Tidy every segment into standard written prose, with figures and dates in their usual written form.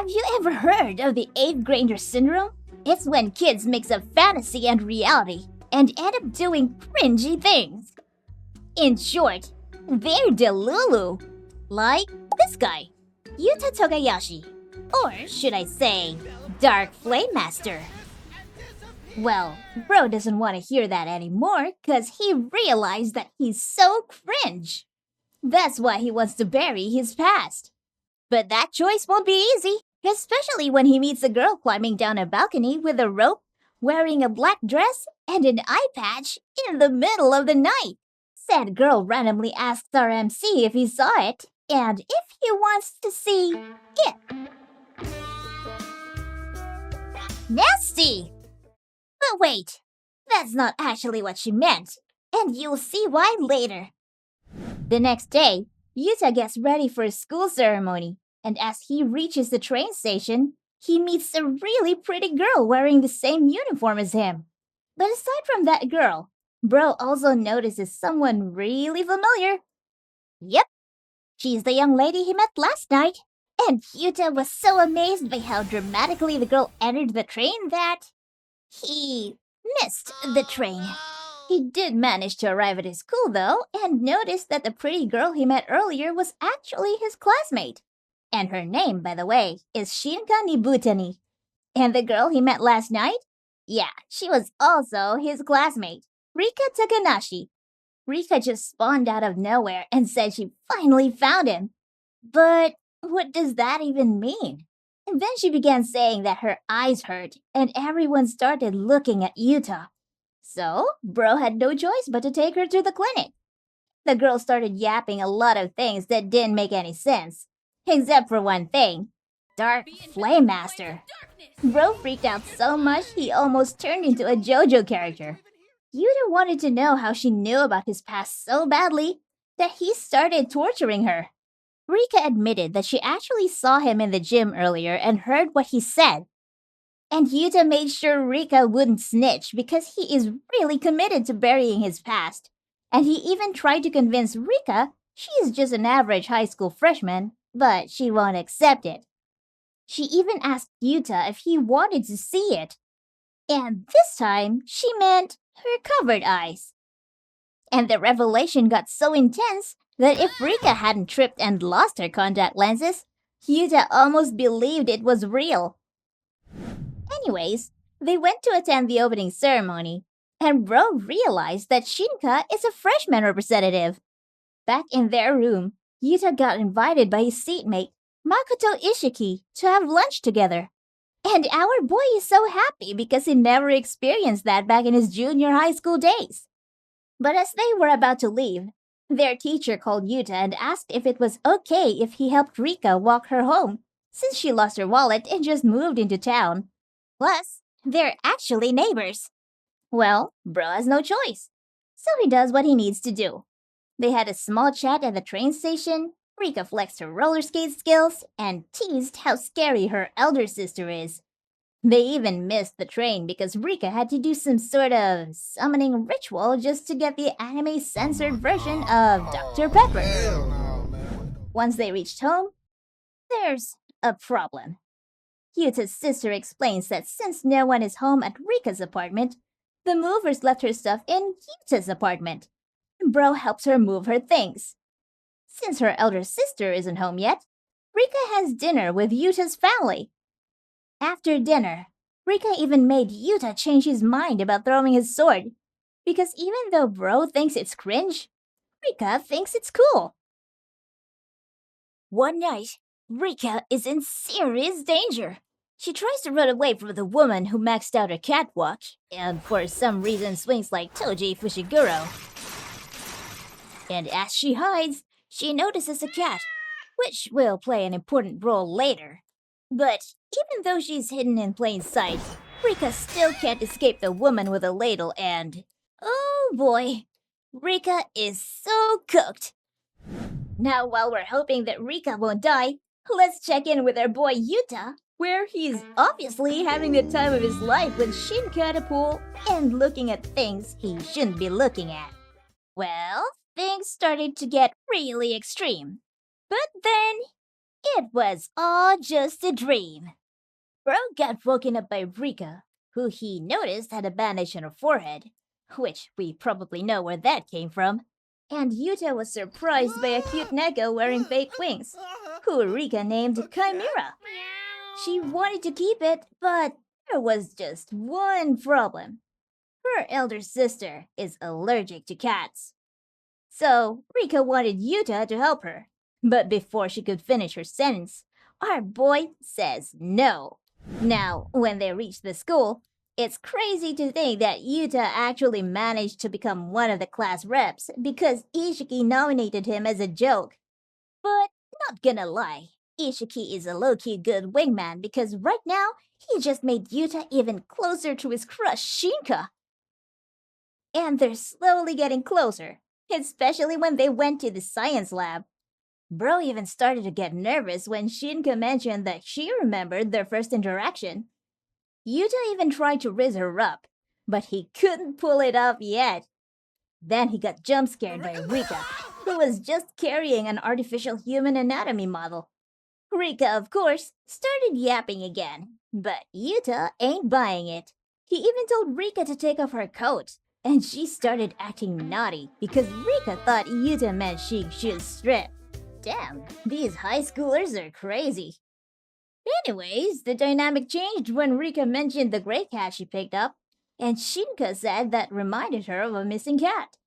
Have you ever heard of the 8th grader syndrome? It's when kids mix up fantasy and reality and end up doing cringy things. In short, they're delulu. Like this guy, Yuuta Togashi. Or should I say, Dark Flame Master. Well, bro doesn't want to hear that anymore because he realized that he's so cringe. That's why he wants to bury his past. But that choice won't be easy, especially when he meets a girl climbing down a balcony with a rope, wearing a black dress and an eye patch in the middle of the night. Said girl randomly asks our MC if he saw it and if he wants to see it. Nasty! But wait, that's not actually what she meant, and you'll see why later. The next day, Yuuta gets ready for a school ceremony, and as he reaches the train station, he meets a really pretty girl wearing the same uniform as him. But aside from that girl, bro also notices someone really familiar. Yep, she's the young lady he met last night. And Yuuta was so amazed by how dramatically the girl entered the train that he missed the train. He did manage to arrive at his school though, and noticed that the pretty girl he met earlier was actually his classmate. And her name, by the way, is Shinka Nibutani. And the girl he met last night? Yeah, she was also his classmate, Rikka Takanashi. Rikka just spawned out of nowhere and said she finally found him. But what does that even mean? And then she began saying that her eyes hurt, and everyone started looking at Yuuta. So, bro had no choice but to take her to the clinic. The girl started yapping a lot of things that didn't make any sense. Except for one thing. Dark Flame Master. Bro freaked out so much he almost turned into a JoJo character. Yuuta wanted to know how she knew about his past so badly that he started torturing her. Rikka admitted that she actually saw him in the gym earlier and heard what he said. And Yuuta made sure Rikka wouldn't snitch because he is really committed to burying his past. And he even tried to convince Rikka she's just an average high school freshman, but she won't accept it. She even asked Yuuta if he wanted to see it. And this time, she meant her covered eyes. And the revelation got so intense that if Rikka hadn't tripped and lost her contact lenses, Yuuta almost believed it was real. Anyways, they went to attend the opening ceremony, and bro realized that Shinka is a freshman representative. Back in their room, Yuuta got invited by his seatmate, Makoto Ishiki, to have lunch together. And our boy is so happy because he never experienced that back in his junior high school days. But as they were about to leave, their teacher called Yuuta and asked if it was okay if he helped Rikka walk her home, since she lost her wallet and just moved into town. Plus, they're actually neighbors. Well, bro has no choice, so he does what he needs to do. They had a small chat at the train station. Rikka flexed her roller skate skills and teased how scary her elder sister is. They even missed the train because Rikka had to do some sort of summoning ritual just to get the anime-censored version of Dr. Pepper. Once they reached home, there's a problem. Yuta's sister explains that since no one is home at Rikka's apartment, the movers left her stuff in Yuta's apartment. Bro helps her move her things. Since her elder sister isn't home yet, Rikka has dinner with Yuta's family. After dinner, Rikka even made Yuuta change his mind about throwing his sword, because even though bro thinks it's cringe, Rikka thinks it's cool. One night, Rikka is in serious danger. She tries to run away from the woman who maxed out her catwalk, and for some reason swings like Toji Fushiguro. And as she hides, she notices a cat, which will play an important role later. But even though she's hidden in plain sight, Rikka still can't escape the woman with a ladle and... oh boy, Rikka is so cooked. Now while we're hoping that Rikka won't die, let's check in with our boy Yuuta, where he's obviously having the time of his life with Shinka at a pool and looking at things he shouldn't be looking at. Well, things started to get really extreme. But then It was all just a dream. Bro got woken up by Rika, who he noticed had a bandage on her forehead, which we probably know where that came from. And Yuta was surprised by a cute Neko wearing fake wings, who Rika named Chimera. She wanted to keep it, but there was just one problem. Her elder sister is allergic to cats. So Rika wanted Yuta to help her. But before she could finish her sentence, our boy says no. Now, when they reach the school, it's crazy to think that Yuta actually managed to become one of the class reps because Ishiki nominated him as a joke. But not gonna lie, Ishiki is a low-key good wingman because right now, he just made Yuta even closer to his crush Shinka. And they're slowly getting closer, especially when they went to the science lab. Bro even started to get nervous when Shinka mentioned that she remembered their first interaction. Yuta even tried to raise her up, but he couldn't pull it off yet. Then he got jump scared by Rika, who was just carrying an artificial human anatomy model. Rika, of course, started yapping again, but Yuta ain't buying it. He even told Rika to take off her coat, and she started acting naughty because Rika thought Yuta meant she should strip. Damn, these high schoolers are crazy. Anyways, the dynamic changed when Rika mentioned the gray cat she picked up, and Shinka said that reminded her of a missing cat.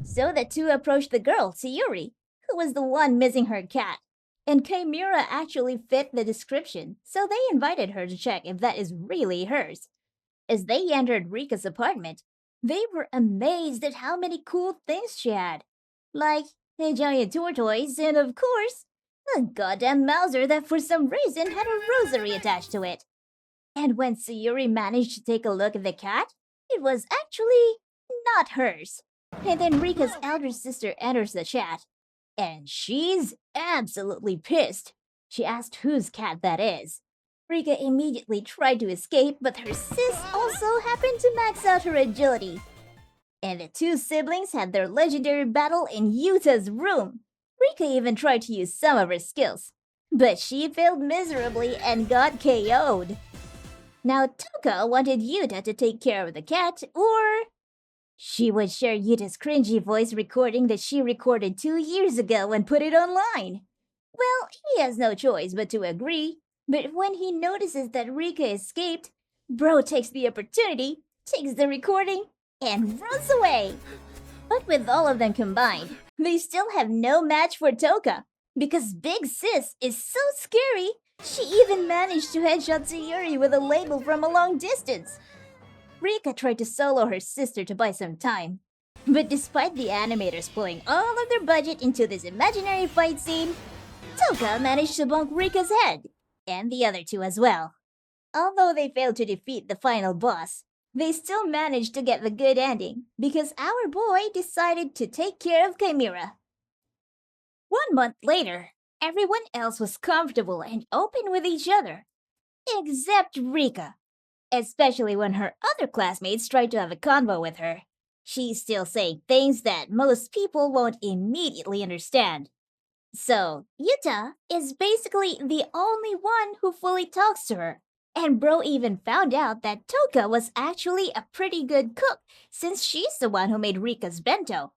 So the two approached the girl, Tsuyuri, who was the one missing her cat, and Chimera actually fit the description, so they invited her to check if that is really hers. As they entered Rika's apartment, they were amazed at how many cool things she had, like a giant tortoise, and of course, a goddamn Mauser that for some reason had a rosary attached to it. And when Tsuyuri managed to take a look at the cat, it was actually not hers. And then Rika's elder sister enters the chat, and she's absolutely pissed. She asked whose cat that is. Rika immediately tried to escape, but her sis also happened to max out her agility. And the two siblings had their legendary battle in Yuta's room. Rika even tried to use some of her skills, but she failed miserably and got KO'd. Now Toka wanted Yuta to take care of the cat, or she would share Yuta's cringy voice recording that she recorded 2 years ago and put it online. Well, he has no choice but to agree, but when he notices that Rika escaped, Bro takes the opportunity, takes the recording, and runs away. But with all of them combined, they still have no match for Toka, because Big Sis is so scary, she even managed to headshot Tsuyuri with a label from a long distance. Rika tried to solo her sister to buy some time, but despite the animators pulling all of their budget into this imaginary fight scene, Toka managed to bonk Rika's head, and the other two as well. Although they failed to defeat the final boss, they still managed to get the good ending because our boy decided to take care of Chimera. 1 month later, everyone else was comfortable and open with each other, except Rika, especially when her other classmates tried to have a convo with her. She's still saying things that most people won't immediately understand. So, Yuta is basically the only one who fully talks to her. And Bro even found out that Toka was actually a pretty good cook since she's the one who made Rika's bento.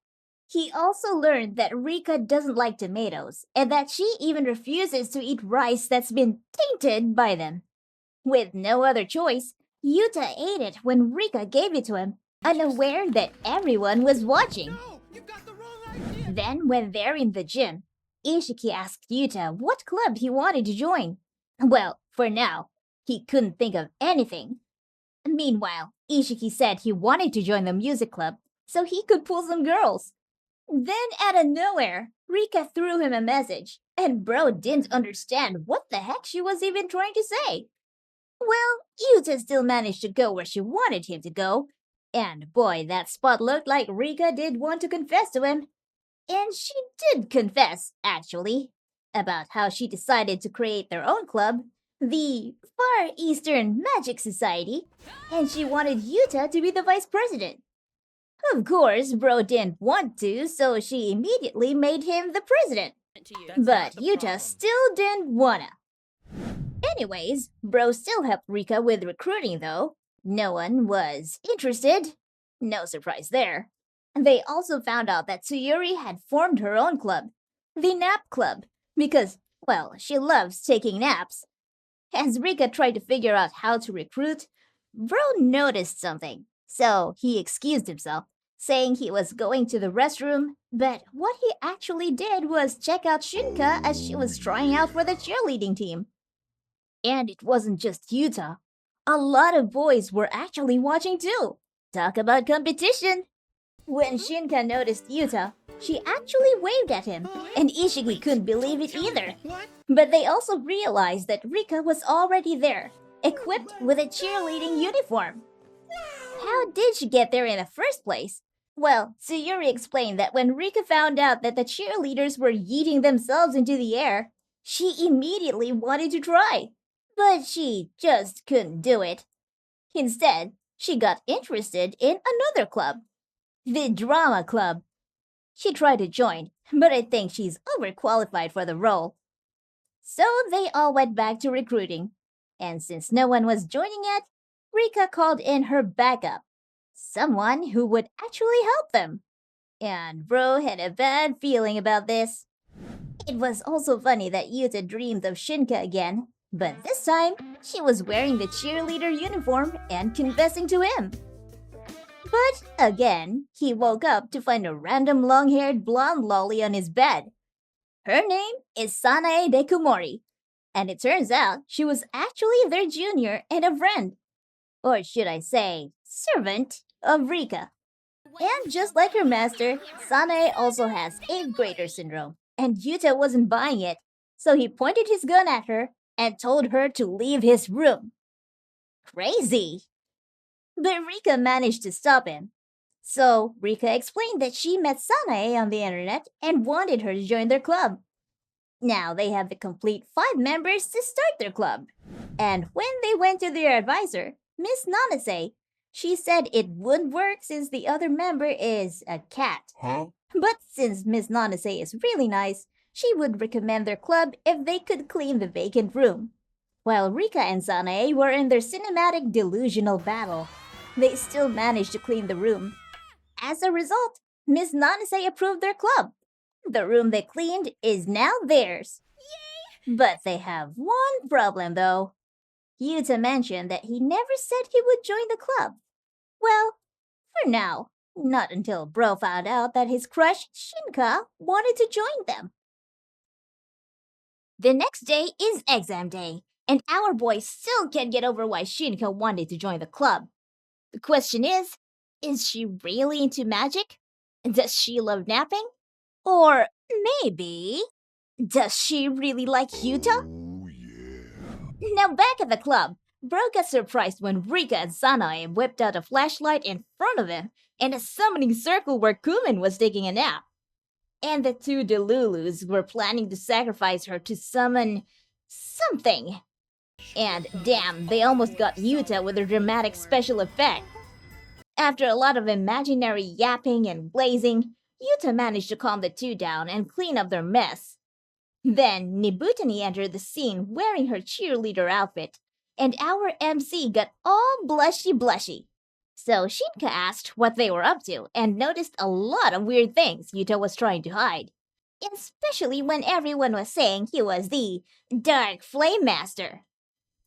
He also learned that Rika doesn't like tomatoes and that she even refuses to eat rice that's been tainted by them. With no other choice, Yuta ate it when Rika gave it to him, unaware that everyone was watching. No, you got the wrong idea. Then, when they're in the gym, Ishiki asked Yuta what club he wanted to join. Well, for now, he couldn't think of anything. Meanwhile, Ishiki said he wanted to join the music club so he could pull some girls. Then, out of nowhere, Rika threw him a message, and Bro didn't understand what the heck she was even trying to say. Well, Yuta still managed to go where she wanted him to go, and boy, that spot looked like Rika did want to confess to him. And she did confess, actually, about how she decided to create their own club, the Far Eastern Magic Society, and she wanted Yuta to be the vice president. Of course, Bro didn't want to, so she immediately made him the president. But Yuta still didn't wanna. Anyways, Bro still helped Rikka with recruiting though. No one was interested. No surprise there. They also found out that Tsuyuri had formed her own club, the Nap Club, because, well, she loves taking naps. As Rikka tried to figure out how to recruit, Bro noticed something, so he excused himself, saying he was going to the restroom, but what he actually did was check out Shinka as she was trying out for the cheerleading team. And it wasn't just Yuta. A lot of boys were actually watching too. Talk about competition! When Shinka noticed Yuta, she actually waved at him, and Ishiki couldn't believe it either. What? But they also realized that Rikka was already there, equipped with a cheerleading uniform. How did she get there in the first place? Well, Tsuyuri explained that when Rikka found out that the cheerleaders were yeeting themselves into the air, she immediately wanted to try. But she just couldn't do it. Instead, she got interested in another club, the Drama Club. She tried to join, but I think she's overqualified for the role. So they all went back to recruiting. And since no one was joining yet, Rikka called in her backup, someone who would actually help them. And Bro had a bad feeling about this. It was also funny that Yuta dreamed of Shinka again, but this time she was wearing the cheerleader uniform and confessing to him. But again, he woke up to find a random long-haired blonde lolly on his bed. Her name is Sanae Dekomori, and it turns out she was actually their junior and a friend. Or should I say, servant of Rikka. And just like her master, Sanae also has 8th grader syndrome, and Yuta wasn't buying it, so he pointed his gun at her and told her to leave his room. Crazy! But Rikka managed to stop him. So Rikka explained that she met Sanae on the internet and wanted her to join their club. Now they have the complete 5 members to start their club. And when they went to their advisor, Miss Nanase, she said it would work since the other member is a cat. But since Miss Nanase is really nice, she would recommend their club if they could clean the vacant room. While Rikka and Sanae were in their cinematic delusional battle, they still managed to clean the room. As a result, Miss Nanase approved their club. The room they cleaned is now theirs. Yay! But they have one problem though. Yuta mentioned that he never said he would join the club. Well, for now, not until Bro found out that his crush, Shinka, wanted to join them. The next day is exam day, and our boy still can't get over why Shinka wanted to join the club. The question is she really into magic? Does she love napping? Or maybe, does she really like Yuta? Oh, yeah. Now back at the club, Bro got surprised when Rikka and Sanae whipped out a flashlight in front of him and a summoning circle where Kumin was taking a nap. And the 2 Delulus were planning to sacrifice her to summon something. And damn, they almost got Yuta with a dramatic special effect. After a lot of imaginary yapping and blazing, Yuta managed to calm the 2 down and clean up their mess. Then Nibutani entered the scene wearing her cheerleader outfit, and our MC got all blushy. So Shinka asked what they were up to and noticed a lot of weird things Yuta was trying to hide. Especially when everyone was saying he was the Dark Flame Master.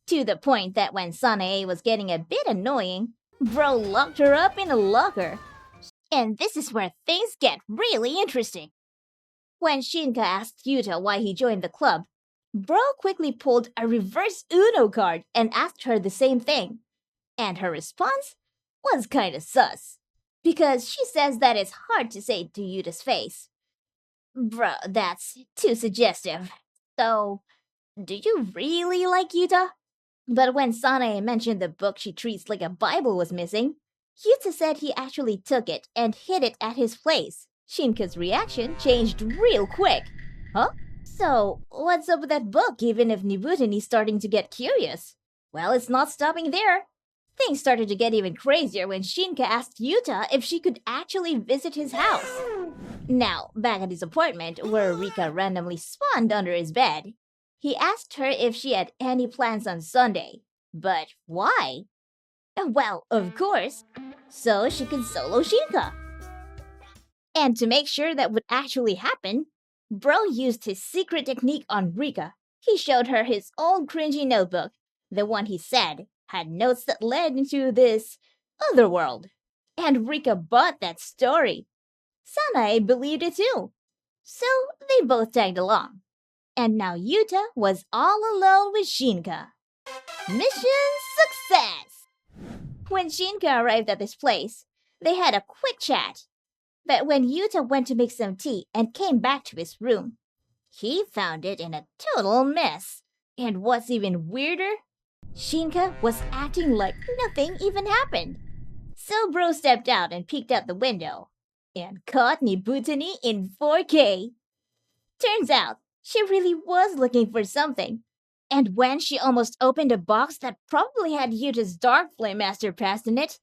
To the point that when Sanae was getting a bit annoying, Bro locked her up in a locker. And this is where things get really interesting. When Shinka asked Yuta why he joined the club, Bro quickly pulled a reverse Uno card and asked her the same thing. And her response was kinda sus. Because she says that it's hard to say to Yuta's face. Bro, that's too suggestive. So, do you really like Yuta? But when Sanae mentioned the book she treats like a Bible was missing, Yuta said he actually took it and hid it at his place. Shinka's reaction changed real quick. Huh? So, what's up with that book even if Nibutani's starting to get curious? Well, it's not stopping there. Things started to get even crazier when Shinka asked Yuta if she could actually visit his house. Now, back at his apartment, where Rika randomly spawned under his bed, he asked her if she had any plans on Sunday. But why? Well, of course, so she could solo Shinka. And to make sure that would actually happen, Bro used his secret technique on Rika. He showed her his old cringy notebook, the one he said had notes that led into this other world. And Rika bought that story. Sanae believed it too. So they both tagged along. And now Yuta was all alone with Shinka. Mission success! When Shinka arrived at this place, they had a quick chat. But when Yuta went to make some tea and came back to his room, he found it in a total mess. And what's even weirder, Shinka was acting like nothing even happened. So Bro stepped out and peeked out the window and caught Nibutani in 4K. Turns out, she really was looking for something. And when she almost opened a box that probably had Yuta's Dark Flame Master Pass in it,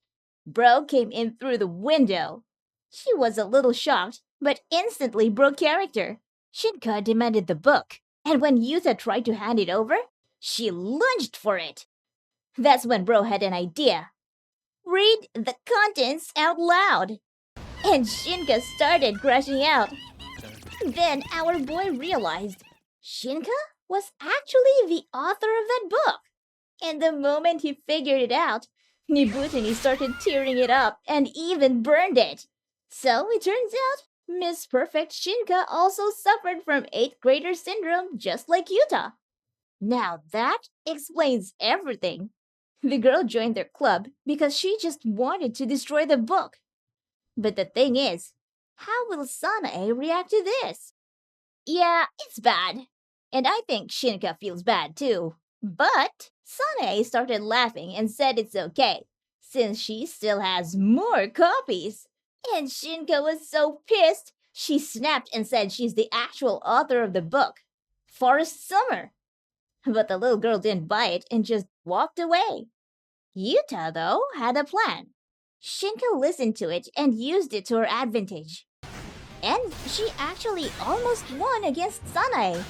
Bro came in through the window. She was a little shocked, but instantly broke character. Shinka demanded the book, and when Yuta tried to hand it over, she lunged for it. That's when Bro had an idea. Read the contents out loud. And Shinka started crashing out. Then our boy realized Shinka was actually the author of that book. And the moment he figured it out, Nibutani started tearing it up and even burned it. So it turns out Miss Perfect Shinka also suffered from 8th grader syndrome just like Yuta. Now that explains everything. The girl joined their club because she just wanted to destroy the book. But the thing is, how will Sanae react to this? Yeah, it's bad. And I think Shinka feels bad too. But Sanae started laughing and said it's okay, since she still has more copies. And Shinka was so pissed, she snapped and said she's the actual author of the book, Forest Summer. But the little girl didn't buy it and just walked away. Yuta, though, had a plan. Shinka listened to it and used it to her advantage. And she actually almost won against Sanae.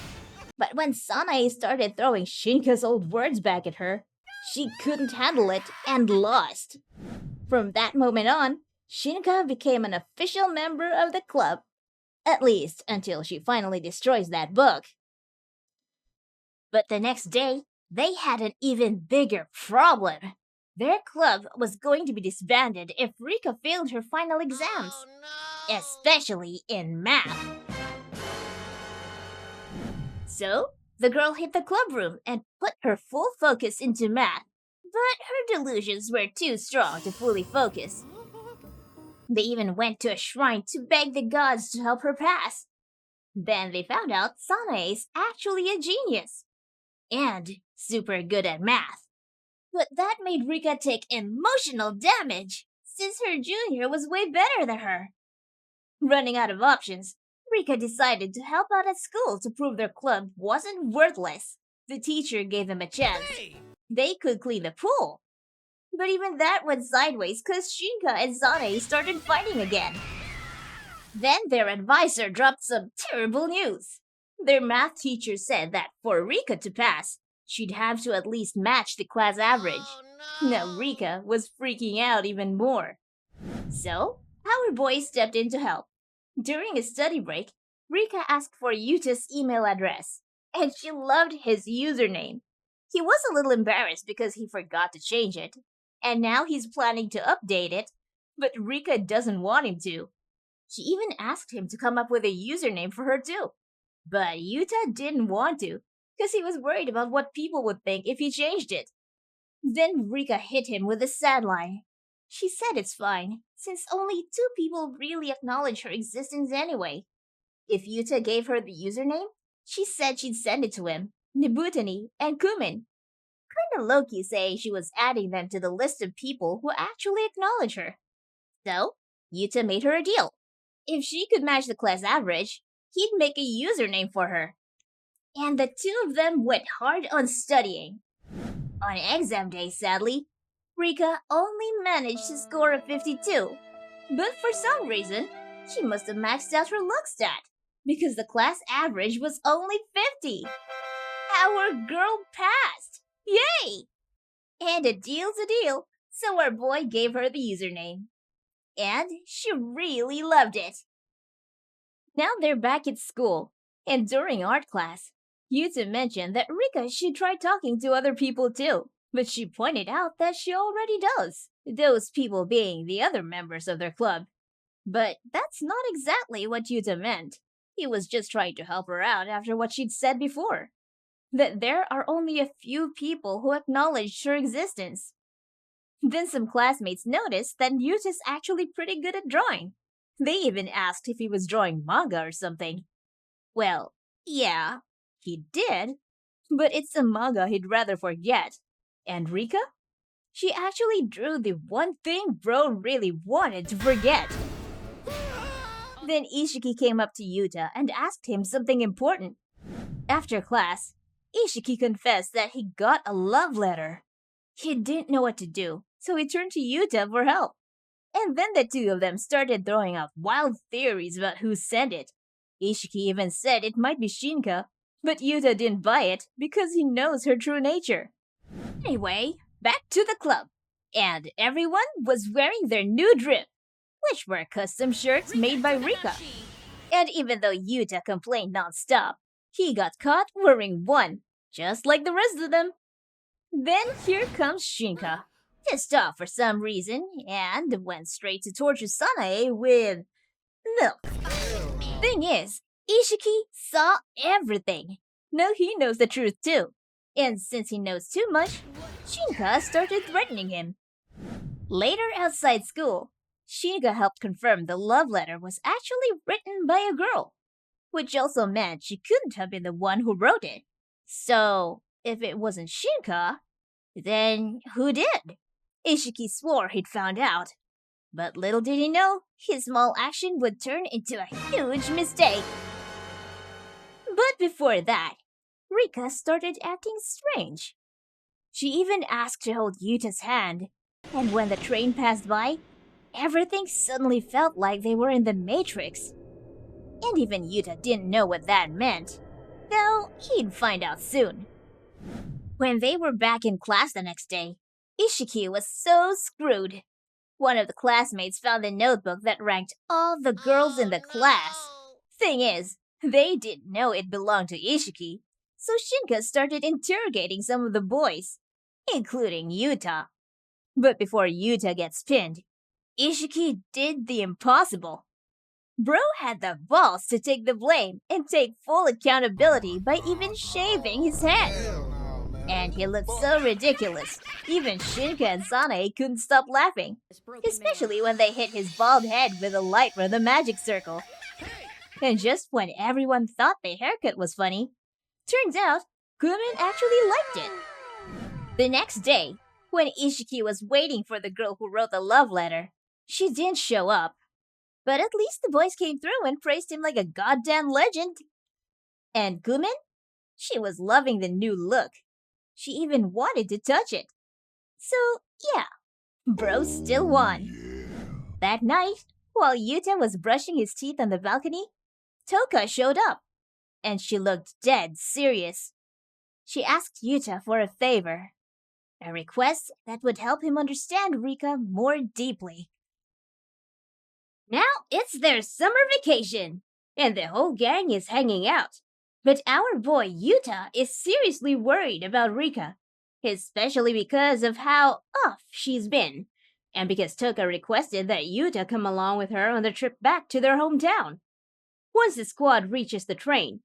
But when Sanae started throwing Shinka's old words back at her, she couldn't handle it and lost. From that moment on, Shinka became an official member of the club. At least until she finally destroys that book. But the next day, they had an even bigger problem. Their club was going to be disbanded if Rika failed her final exams. Oh, no. Especially in math. So, the girl hit the club room and put her full focus into math. But her delusions were too strong to fully focus. They even went to a shrine to beg the gods to help her pass. Then they found out Sanae's actually a genius. And super good at math. But that made Rika take emotional damage, since her junior was way better than her. Running out of options, Rika decided to help out at school to prove their club wasn't worthless. The teacher gave them a chance. They could clean the pool. But even that went sideways because Shinka and Sanae started fighting again. Then their advisor dropped some terrible news. Their math teacher said that for Rika to pass, she'd have to at least match the class average. Oh, no. Now Rika was freaking out even more. So, our boy stepped in to help. During a study break, Rika asked for Yuta's email address, and she loved his username. He was a little embarrassed because he forgot to change it, and now he's planning to update it, but Rika doesn't want him to. She even asked him to come up with a username for her too. But Yuta didn't want to, because he was worried about what people would think if he changed it. Then Rika hit him with a sad lie. She said it's fine, since only 2 people really acknowledge her existence anyway. If Yuta gave her the username, she said she'd send it to him, Nibutani, and Kumin. Kinda low-key saying she was adding them to the list of people who actually acknowledge her. So, Yuta made her a deal. If she could match the class average, he'd make a username for her. And the 2 of them went hard on studying. On exam day, sadly, Rika only managed to score a 52, but for some reason, she must have maxed out her luck stat because the class average was only 50. Our girl passed! Yay! And a deal's a deal, so our boy gave her the username. And she really loved it. Now they're back at school, and during art class, Yuta mentioned that Rika should try talking to other people too, but she pointed out that she already does, those people being the other members of their club. But that's not exactly what Yuta meant. He was just trying to help her out after what she'd said before. That there are only a few people who acknowledged her existence. Then some classmates noticed that Yuta's actually pretty good at drawing. They even asked if he was drawing manga or something. Well, yeah, he did, but it's a manga he'd rather forget. And Rika? She actually drew the one thing bro really wanted to forget. Then Ishiki came up to Yuta and asked him something important. After class, Ishiki confessed that he got a love letter. He didn't know what to do, so he turned to Yuta for help. And then the two of them started throwing out wild theories about who sent it. Ishiki even said it might be Shinka, but Yuta didn't buy it because he knows her true nature. Anyway, back to the club. And everyone was wearing their new drip, which were custom shirts made by Rika. And even though Yuta complained non-stop, he got caught wearing one, just like the rest of them. Then here comes Shinka, pissed off for some reason, and went straight to torture Sanae with milk. Thing is, Ishiki saw everything. Now he knows the truth too. And since he knows too much, Shinka started threatening him. Later outside school, Shinka helped confirm the love letter was actually written by a girl, which also meant she couldn't have been the one who wrote it. So, if it wasn't Shinka, then who did? Ishiki swore he'd found out. But little did he know, his small action would turn into a huge mistake. But before that, Rika started acting strange. She even asked to hold Yuta's hand, and when the train passed by, everything suddenly felt like they were in the Matrix. And even Yuta didn't know what that meant, though he'd find out soon. When they were back in class the next day, Ishiki was so screwed. One of the classmates found a notebook that ranked all the girls in the class. Thing is, they didn't know it belonged to Ishiki, so Shinka started interrogating some of the boys, including Yuta. But before Yuta gets pinned, Ishiki did the impossible. Bro had the balls to take the blame and take full accountability by even shaving his head. And he looked so ridiculous, even Shinka and Sanae couldn't stop laughing, especially when they hit his bald head with a light from the magic circle. And just when everyone thought the haircut was funny, turns out Kumin actually liked it. The next day, when Ishiki was waiting for the girl who wrote the love letter, she didn't show up. But at least the boys came through and praised him like a goddamn legend. And Kumin? She was loving the new look. She even wanted to touch it. So, yeah, bro still won. That night, while Yuta was brushing his teeth on the balcony, Toka showed up, and she looked dead serious. She asked Yuta for a favor, a request that would help him understand Rika more deeply. Now it's their summer vacation, and the whole gang is hanging out. But our boy Yuta is seriously worried about Rika, especially because of how off she's been, and because Toka requested that Yuta come along with her on the trip back to their hometown. Once the squad reaches the train,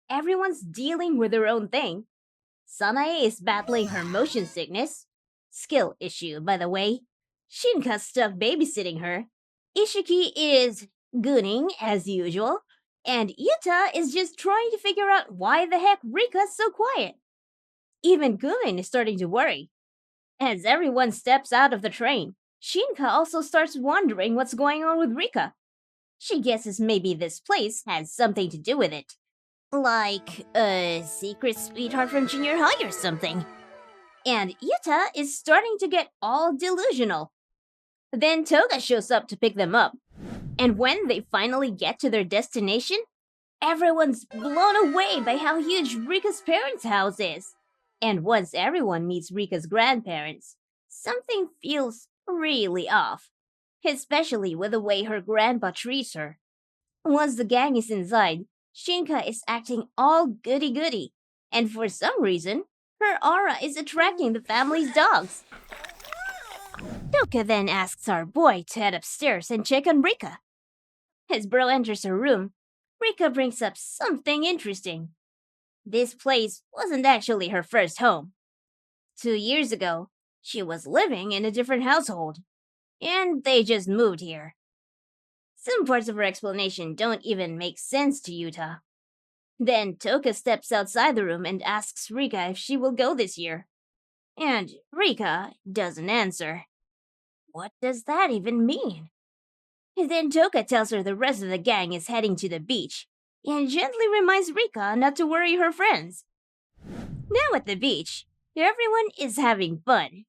everyone's dealing with their own thing. Sanae is battling her motion sickness. Skill issue, by the way. Shinka's stuck babysitting her. Ishiki is gooning, as usual. And Yuta is just trying to figure out why the heck Rika's so quiet. Even Kumin is starting to worry. As everyone steps out of the train, Shinka also starts wondering what's going on with Rika. She guesses maybe this place has something to do with it. Like a secret sweetheart from junior high or something. And Yuta is starting to get all delusional. Then Toga shows up to pick them up. And when they finally get to their destination, everyone's blown away by how huge Rika's parents' house is. And once everyone meets Rika's grandparents, something feels really off, especially with the way her grandpa treats her. Once the gang is inside, Shinka is acting all goody-goody, and for some reason, her aura is attracting the family's dogs. Toka then asks our boy to head upstairs and check on Rika. As Bro enters her room, Rika brings up something interesting. This place wasn't actually her first home. 2 years ago, she was living in a different household, and they just moved here. Some parts of her explanation don't even make sense to Yuta. Then Toka steps outside the room and asks Rika if she will go this year. And Rika doesn't answer. What does that even mean? Then Toka tells her the rest of the gang is heading to the beach, and gently reminds Rika not to worry her friends. Now at the beach, everyone is having fun.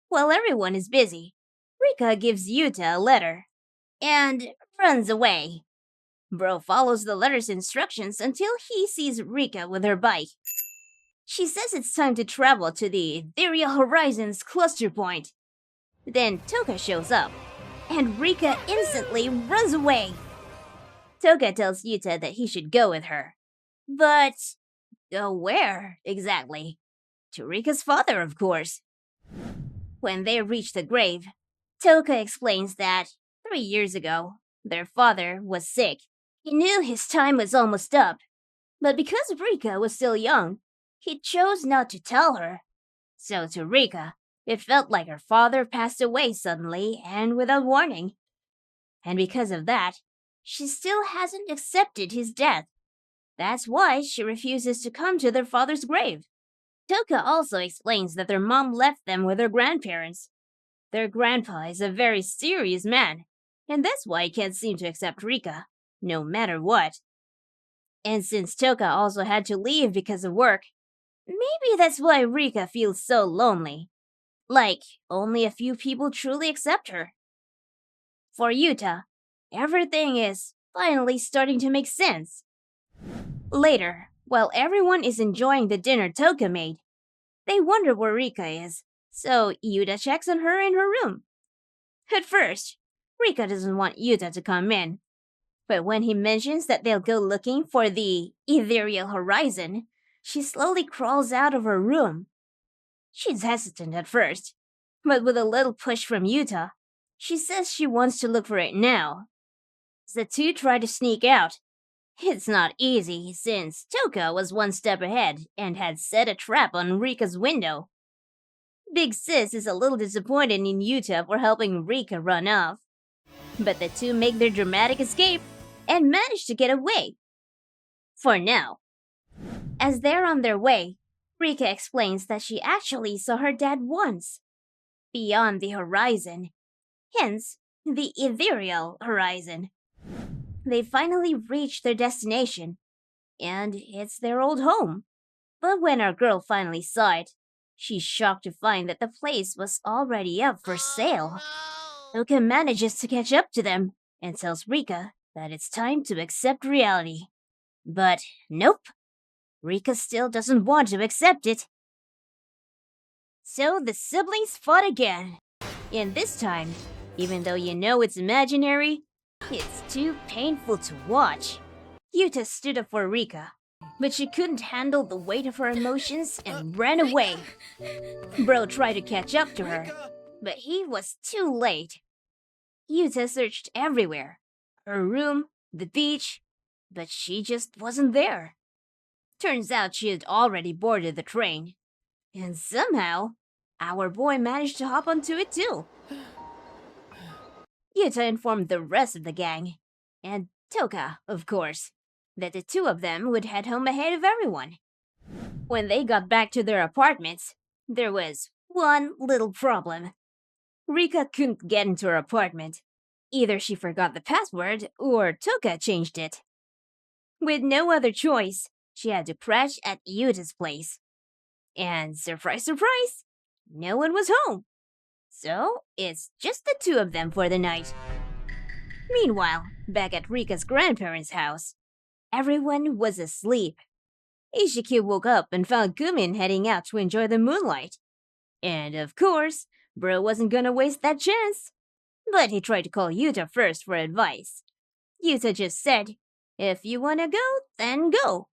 While everyone is busy, Rika gives Yuta a letter, and runs away. Bro follows the letter's instructions until he sees Rika with her bike. She says it's time to travel to the Ethereal Horizons cluster point. Then Toka shows up, and Rika instantly runs away. Toka tells Yuta that he should go with her. But go where, exactly? To Rika's father, of course. When they reach the grave, Toka explains that 3 years ago, their father was sick. He knew his time was almost up, but because Rika was still young, he chose not to tell her. So to Rika, it felt like her father passed away suddenly and without warning. And because of that, she still hasn't accepted his death. That's why she refuses to come to their father's grave. Toka also explains that their mom left them with their grandparents. Their grandpa is a very serious man, and that's why he can't seem to accept Rika, no matter what. And since Toka also had to leave because of work, maybe that's why Rika feels so lonely. Like, only a few people truly accept her. For Yuta, everything is finally starting to make sense. Later, while everyone is enjoying the dinner Toka made, they wonder where Rika is, so Yuta checks on her in her room. At first, Rika doesn't want Yuta to come in, but when he mentions that they'll go looking for the ethereal horizon, she slowly crawls out of her room. She's hesitant at first, but with a little push from Yuta, she says she wants to look for it now. The two try to sneak out. It's not easy since Toka was one step ahead and had set a trap on Rika's window. Big Sis is a little disappointed in Yuta for helping Rika run off. But the two make their dramatic escape and manage to get away. For now. As they're on their way, Rika explains that she actually saw her dad once. Beyond the horizon. Hence, the ethereal horizon. They finally reach their destination, and it's their old home. But when our girl finally saw it, she's shocked to find that the place was already up for sale. Toka manages to catch up to them and tells Rika that it's time to accept reality. But nope, Rika still doesn't want to accept it. So the siblings fought again. And this time, even though you know it's imaginary, it's too painful to watch. Yuta stood up for Rika, but she couldn't handle the weight of her emotions and ran away. Bro tried to catch up to her, but he was too late. Yuta searched everywhere. Her room, the beach, but she just wasn't there. Turns out she had already boarded the train. And somehow, our boy managed to hop onto it too. Yuta informed the rest of the gang, and Toka, of course, that the two of them would head home ahead of everyone. When they got back to their apartments, there was one little problem. Rika couldn't get into her apartment. Either she forgot the password, or Toka changed it. With no other choice, she had to crash at Yuta's place. And surprise, surprise, no one was home. So, it's just the two of them for the night. Meanwhile, back at Rika's grandparents' house, everyone was asleep. Ishiki woke up and found Kumin heading out to enjoy the moonlight. And of course, bro wasn't gonna waste that chance. But he tried to call Yuta first for advice. Yuta just said, "If you wanna go, then go,"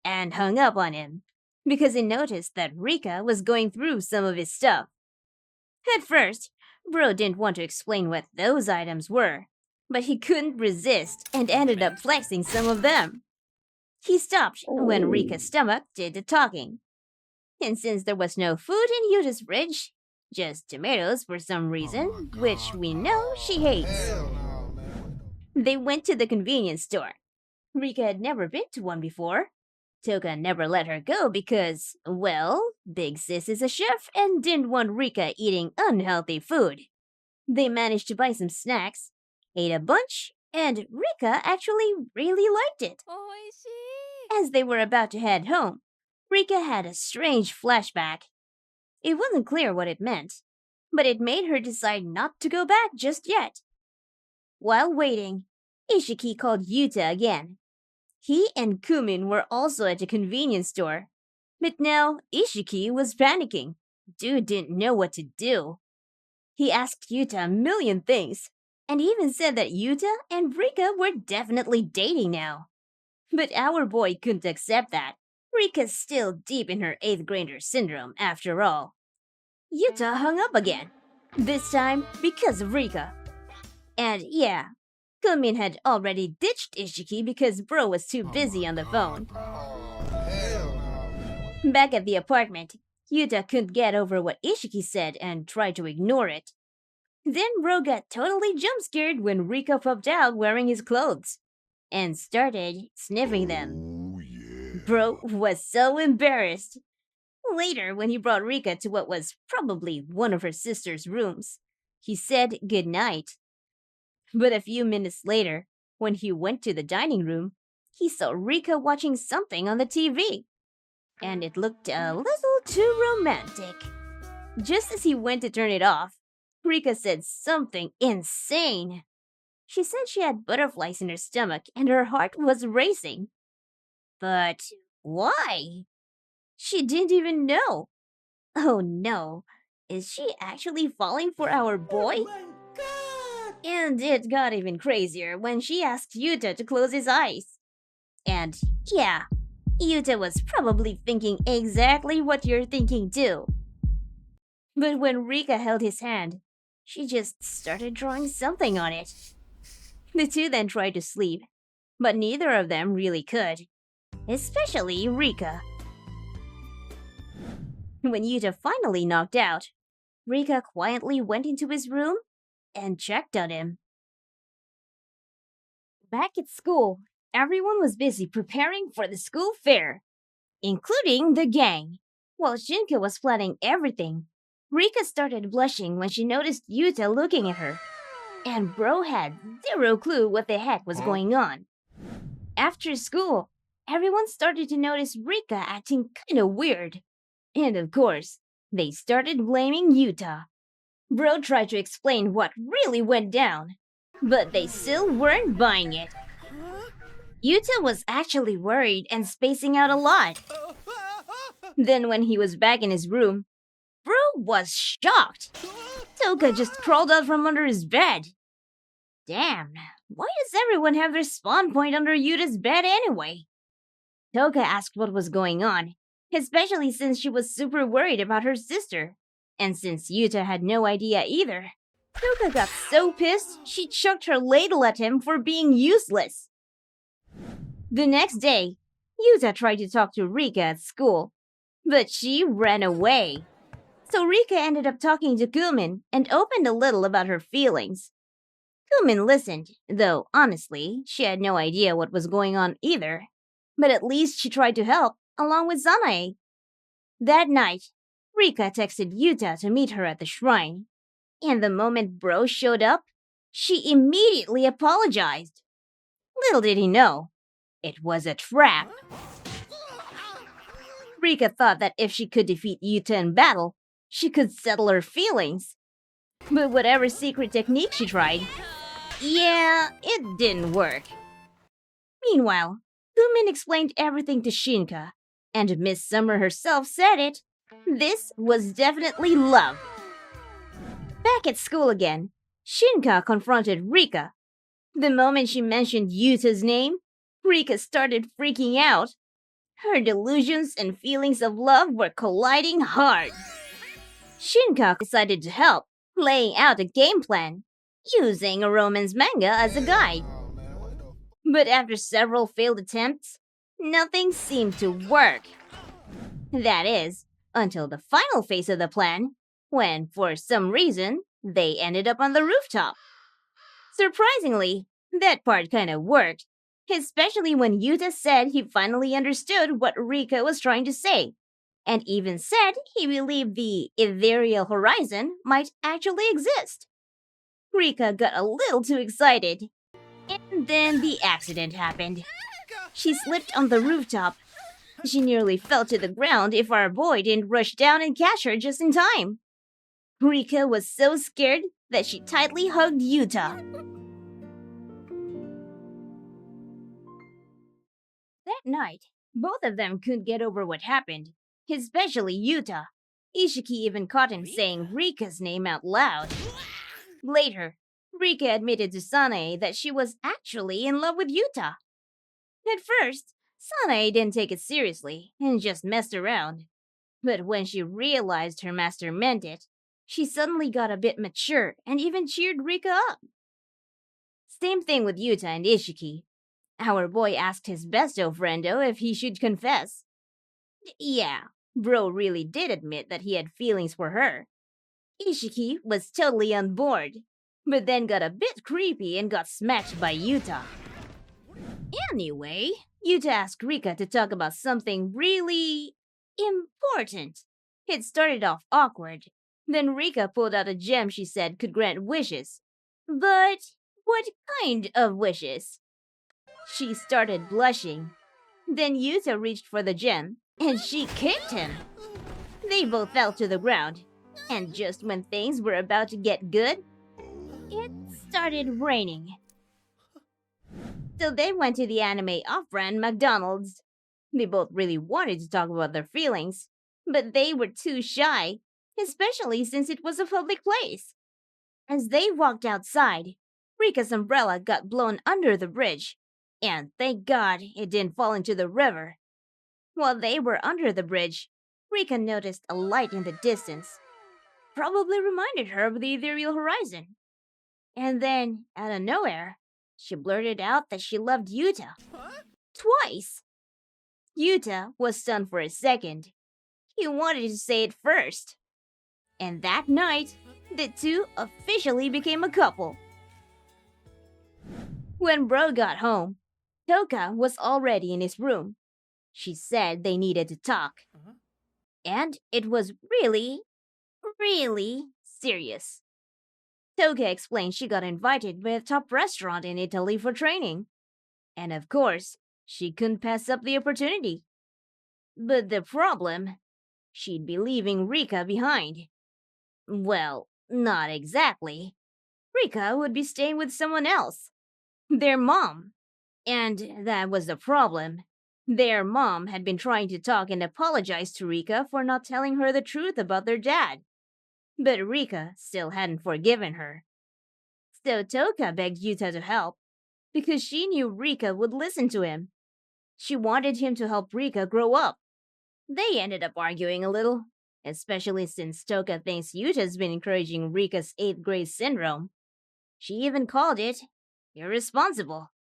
and hung up on him, because he noticed that Rika was going through some of his stuff. At first, bro didn't want to explain what those items were, but he couldn't resist and ended up flexing some of them. He stopped when Rika's stomach did the talking. And since there was no food in Yuta's fridge, just tomatoes for some reason, which we know she hates, they went to the convenience store. Rika had never been to one before. Toga never let her go because, well, Big Sis is a chef and didn't want Rika eating unhealthy food. They managed to buy some snacks, ate a bunch, and Rika actually really liked it. As they were about to head home, Rika had a strange flashback. It wasn't clear what it meant, but it made her decide not to go back just yet. While waiting, Ishiki called Yuta again. He and Kumin were also at the convenience store, but now Ishiki was panicking. Dude didn't know what to do. He asked Yuta a million things, and even said that Yuta and Rika were definitely dating now. But our boy couldn't accept that. Rika's still deep in her 8th grader syndrome, after all. Yuta hung up again, this time because of Rika. And yeah, Kumin had already ditched Ishiki because bro was too busy on the phone. Back at the apartment, Yuta couldn't get over what Ishiki said and tried to ignore it. Then bro got totally jump-scared when Rika popped out wearing his clothes and started sniffing them. Oh, yeah. Bro was so embarrassed. Later, when he brought Rika to what was probably one of her sister's rooms, he said goodnight. But a few minutes later, when he went to the dining room, he saw Rika watching something on the TV. And it looked a little too romantic. Just as he went to turn it off, Rika said something insane. She said she had butterflies in her stomach and her heart was racing. But why? She didn't even know. Oh no, is she actually falling for our boy? Oh my god! And it got even crazier when she asked Yuta to close his eyes. And yeah, Yuta was probably thinking exactly what you're thinking too. But when Rika held his hand, she just started drawing something on it. The two then tried to sleep, but neither of them really could. Especially Rika. When Yuta finally knocked out, Rika quietly went into his room and checked on him. Back at school, everyone was busy preparing for the school fair, including the gang. While Shinka was planning everything, Rika started blushing when she noticed Yuta looking at her, and bro had zero clue what the heck was going on. After school, everyone started to notice Rika acting kinda weird. And of course, they started blaming Yuta. Bro tried to explain what really went down, but they still weren't buying it. Yuta was actually worried and spacing out a lot. Then when he was back in his room, bro was shocked. Toga just crawled out from under his bed. Damn, why does everyone have their spawn point under Yuta's bed anyway? Toga asked what was going on, especially since she was super worried about her sister. And since Yuta had no idea either, Toga got so pissed she chucked her ladle at him for being useless. The next day, Yuta tried to talk to Rika at school, but she ran away. So Rika ended up talking to Kumin and opened a little about her feelings. Kumin listened, though honestly, she had no idea what was going on either. But at least she tried to help, along with Sanae. That night, Rika texted Yuta to meet her at the shrine. And the moment bro showed up, she immediately apologized. Little did he know, it was a trap. Rika thought that if she could defeat Yuta in battle, she could settle her feelings. But whatever secret technique she tried, yeah, it didn't work. Meanwhile, Kumin explained everything to Shinka, and Miss Summer herself said it. This was definitely love. Back at school again, Shinka confronted Rikka. The moment she mentioned Yuta's name, Rikka started freaking out. Her delusions and feelings of love were colliding hard. Shinka decided to help, laying out a game plan, using a romance manga as a guide. But after several failed attempts, nothing seemed to work. That is, until the final phase of the plan, when, for some reason, they ended up on the rooftop. Surprisingly, that part kinda worked, especially when Yuta said he finally understood what Rikka was trying to say, and even said he believed the ethereal horizon might actually exist. Rikka got a little too excited, and then the accident happened. She slipped on the rooftop. She nearly fell to the ground if our boy didn't rush down and catch her just in time. Rikka was so scared that she tightly hugged Yuta. That night, both of them couldn't get over what happened, especially Yuta. Ishiki even caught him saying Rikka's name out loud. Later, Rikka admitted to Sanae that she was actually in love with Yuta. At first, Sanae didn't take it seriously and just messed around. But when she realized her master meant it, she suddenly got a bit mature and even cheered Rikka up. Same thing with Yuta and Ishiki. Our boy asked his besto friendo if he should confess. Yeah, bro really did admit that he had feelings for her. Ishiki was totally on board, but then got a bit creepy and got smacked by Yuta. Anyway, Yuta asked Rikka to talk about something really important. It started off awkward. Then Rikka pulled out a gem she said could grant wishes. But what kind of wishes? She started blushing. Then Yuta reached for the gem, and she kicked him. They both fell to the ground, and just when things were about to get good, it started raining. So they went to the anime off-brand McDonald's. They both really wanted to talk about their feelings, but they were too shy, especially since it was a public place. As they walked outside, Rika's umbrella got blown under the bridge, and thank God it didn't fall into the river. While they were under the bridge, Rika noticed a light in the distance. Probably reminded her of the ethereal horizon. And then, out of nowhere, she blurted out that she loved Yuta. Twice! Yuta was stunned for a second. He wanted to say it first. And that night, the two officially became a couple. When Bro got home, Toka was already in his room. She said they needed to talk. And it was really serious. Toka explained she got invited by a top restaurant in Italy for training. And of course, she couldn't pass up the opportunity. But the problem, she'd be leaving Rika behind. Well, not exactly. Rika would be staying with someone else. Their mom. And that was the problem. Their mom had been trying to talk and apologize to Rika for not telling her the truth about their dad. But Rika still hadn't forgiven her. So Toka begged Yuta to help, because she knew Rika would listen to him. She wanted him to help Rika grow up. They ended up arguing a little, especially since Toka thinks Yuta's been encouraging Rika's 8th grade syndrome. She even called it irresponsible.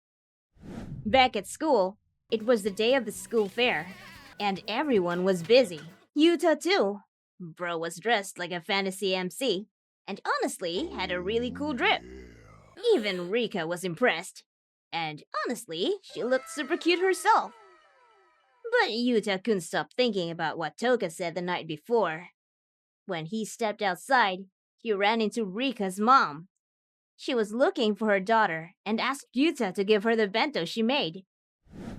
Back at school, it was the day of the school fair, and everyone was busy. Yuta too. Bro was dressed like a fantasy MC, and honestly had a really cool drip. Even Rika was impressed. And honestly, she looked super cute herself. But Yuta couldn't stop thinking about what Toka said the night before. When he stepped outside, he ran into Rika's mom. She was looking for her daughter and asked Yuta to give her the bento she made.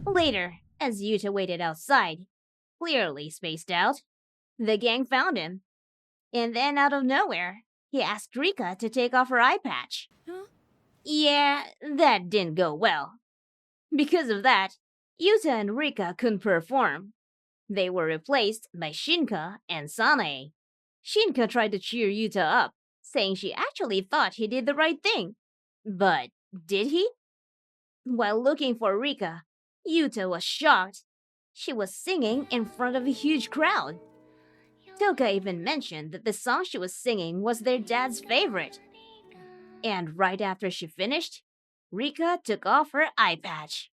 Later, as Yuta waited outside, clearly spaced out, the gang found him. And then out of nowhere, he asked Rika to take off her eye patch. Yeah, that didn't go well. Because of that, Yuta and Rika couldn't perform. They were replaced by Shinka and Sanae. Shinka tried to cheer Yuta up, saying she actually thought he did the right thing. But did he? While looking for Rika, Yuta was shocked. She was singing in front of a huge crowd. Toka even mentioned that the song she was singing was their dad's favorite. And right after she finished, Rika took off her eye patch.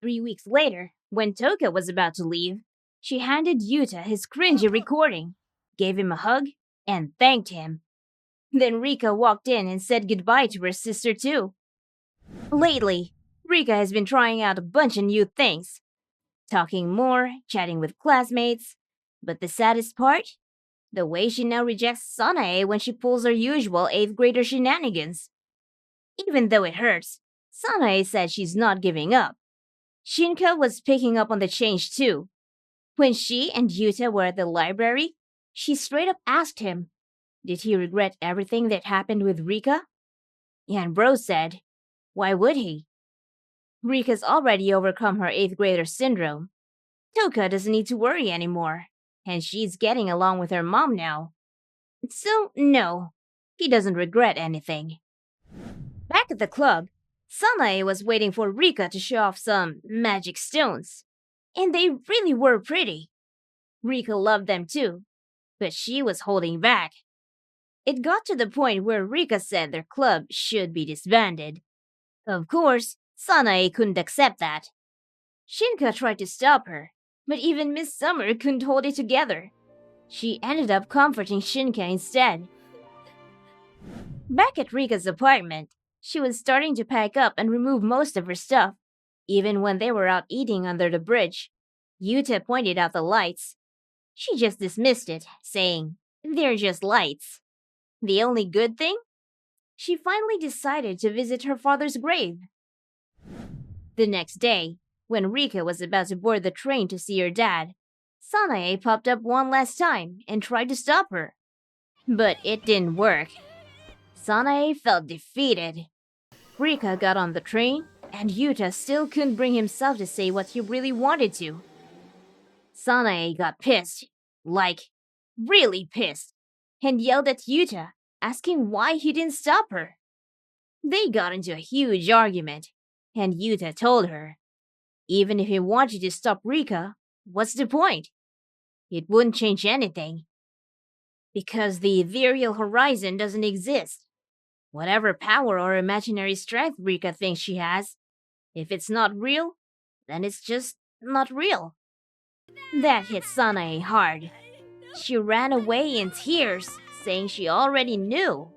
3 weeks later, when Toka was about to leave, she handed Yuta his cringy recording, gave him a hug, and thanked him. Then Rika walked in and said goodbye to her sister too. Lately, Rika has been trying out a bunch of new things. Talking more, chatting with classmates. But the saddest part? The way she now rejects Sanae when she pulls her usual 8th grader shenanigans. Even though it hurts, Sanae said she's not giving up. Shinka was picking up on the change too. When she and Yuta were at the library, she straight up asked him, did he regret everything that happened with Rika? And Bro said, why would he? Rika's already overcome her 8th grader syndrome. Toka doesn't need to worry anymore, and she's getting along with her mom now. So, no, he doesn't regret anything. Back at the club, Sanae was waiting for Rika to show off some magic stones. And they really were pretty. Rika loved them too, but she was holding back. It got to the point where Rika said their club should be disbanded. Of course, Sanae couldn't accept that. Shinka tried to stop her, but even Miss Summer couldn't hold it together. She ended up comforting Shinka instead. Back at Rika's apartment, she was starting to pack up and remove most of her stuff. Even when they were out eating under the bridge, Yuta pointed out the lights. She just dismissed it, saying, they're just lights. The only good thing? She finally decided to visit her father's grave. The next day, when Rika was about to board the train to see her dad, Sanae popped up one last time and tried to stop her. But it didn't work. Sanae felt defeated. Rika got on the train, and Yuta still couldn't bring himself to say what he really wanted to. Sanae got pissed, like, really pissed, and yelled at Yuta, asking why he didn't stop her. They got into a huge argument, and Yuta told her, even if he wanted to stop Rika, what's the point? It wouldn't change anything. Because the ethereal horizon doesn't exist. Whatever power or imaginary strength Rika thinks she has, if it's not real, then it's just not real. That hit Sanae hard. She ran away in tears, saying she already knew.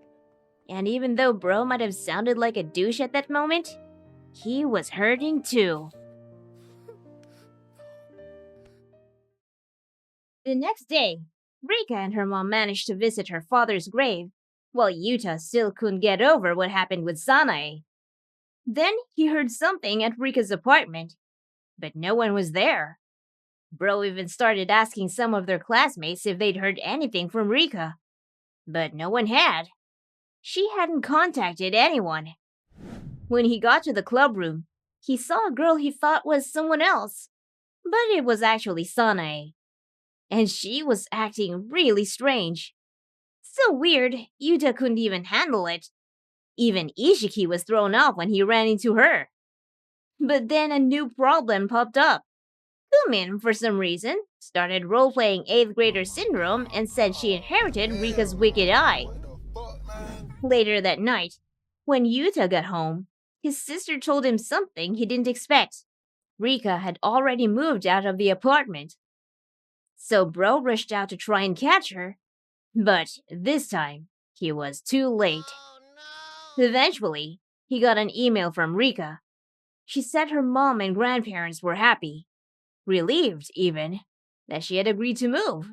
And even though Bro might have sounded like a douche at that moment, he was hurting too. The next day, Rika and her mom managed to visit her father's grave, while Yuta still couldn't get over what happened with Sanae. Then he heard something at Rika's apartment, but no one was there. Bro even started asking some of their classmates if they'd heard anything from Rika, but no one had. She hadn't contacted anyone. When he got to the club room, he saw a girl he thought was someone else, but it was actually Sanae. And she was acting really strange. So weird, Yuta couldn't even handle it. Even Ishiki was thrown off when he ran into her. But then a new problem popped up. Kumin, for some reason, started role-playing 8th grader syndrome and said she inherited Rika's wicked eye. Later that night, when Yuta got home, his sister told him something he didn't expect. Rika had already moved out of the apartment. So Bro rushed out to try and catch her, but this time, he was too late. Eventually, he got an email from Rika. She said her mom and grandparents were happy, relieved even, that she had agreed to move.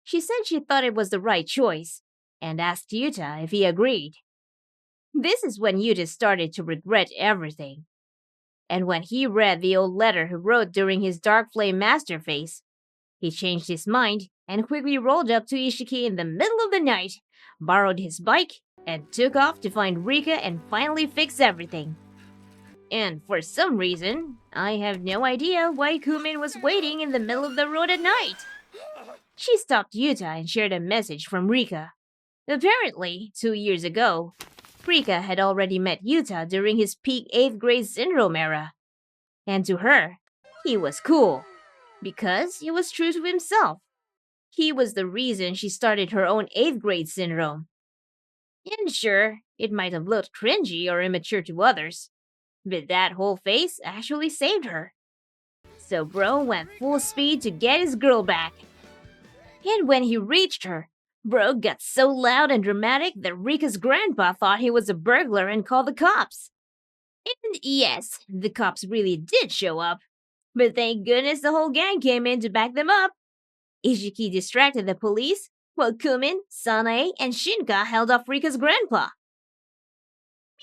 She said she thought it was the right choice, and asked Yuta if he agreed. This is when Yuta started to regret everything. And when he read the old letter he wrote during his Dark Flame Master phase, He changed his mind and quickly rolled up to Ishiki in the middle of the night, borrowed his bike, and took off to find Rika and finally fix everything. And for some reason, I have no idea why Kumin was waiting in the middle of the road at night. She stopped Yuuta and shared a message from Rika. Apparently, 2 years ago, Rika had already met Yuuta during his peak 8th grade syndrome era. And to her, he was cool, because he was true to himself. He was the reason she started her own 8th grade syndrome. And sure, it might have looked cringy or immature to others, but that whole phase actually saved her. So bro went full speed to get his girl back. And when he reached her, bro got so loud and dramatic that Rika's grandpa thought he was a burglar and called the cops. And yes, the cops really did show up. But thank goodness the whole gang came in to back them up. Ishiki distracted the police, while Kumin, Sanae, and Shinka held off Rika's grandpa.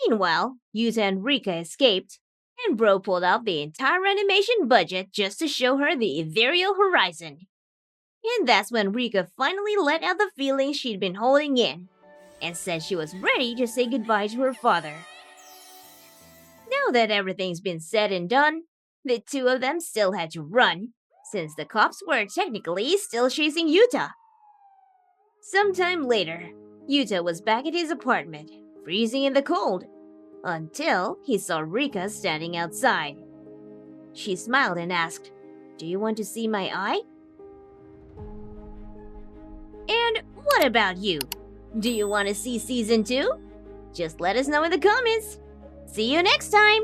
Meanwhile, Yuuta and Rika escaped, and Bro pulled out the entire animation budget just to show her the ethereal horizon. And that's when Rika finally let out the feelings she'd been holding in, and said she was ready to say goodbye to her father. Now that everything's been said and done, the two of them still had to run, since the cops were technically still chasing Yuuta. Sometime later, Yuuta was back at his apartment, freezing in the cold, until he saw Rika standing outside. She smiled and asked, "Do you want to see my eye?" And what about you? Do you want to see season 2? Just let us know in the comments. See you next time!